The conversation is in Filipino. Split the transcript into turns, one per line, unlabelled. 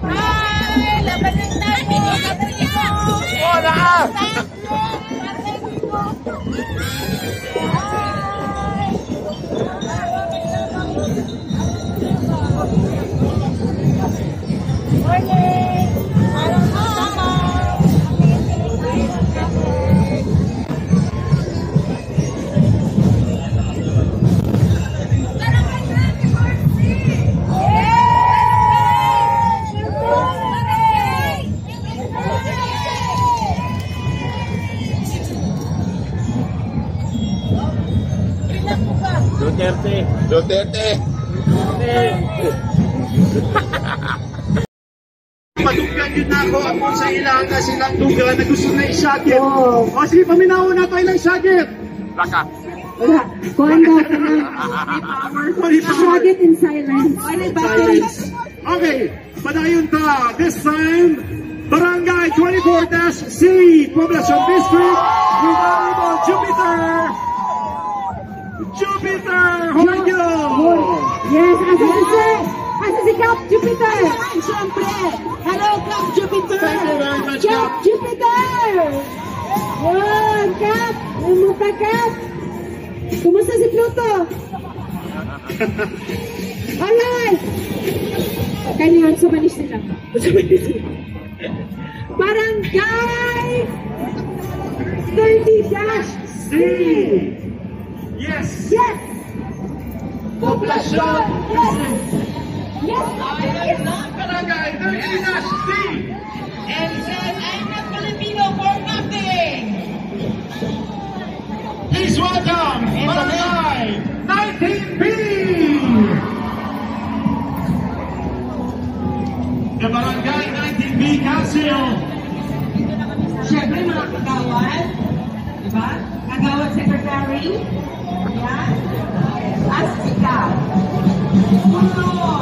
Ay, laban ng tayo.
Wala!
Morning! Parang mama!
Duterte!
Maduggan yun na ako ako sa ilang na silang dugan na gusto na isagit. O sige, paminawa na tayo ng sagit.
Laka!
Wala. Kuhan daw ka na. Sagit in silence.
Okay, padayon ta. This time, Barangay 24-C, Poblacion District, with Honorable Jupiter. Jupiter, Hoyo!
Yes, asa si Cap Jupiter.
Siyempre! Hello, Cap Jupiter!
Thank you very much,
Cap
Cap.
Jupiter. Yan, Cap. Umuta, Cap. Kumusta si Pluto? Alright. Kailangan sumanis nila. Barangay 30-C.
Yes!
Yes.
Poblacion District.
Yes.
Barangay 30-C.
And says, I'm not Filipino for nothing!
Please welcome Barangay 19B. The Barangay 19B Council.
Siyempre, mga kagawad. Diba? Kagawad Secretary. Yan. As ikaw. Puno.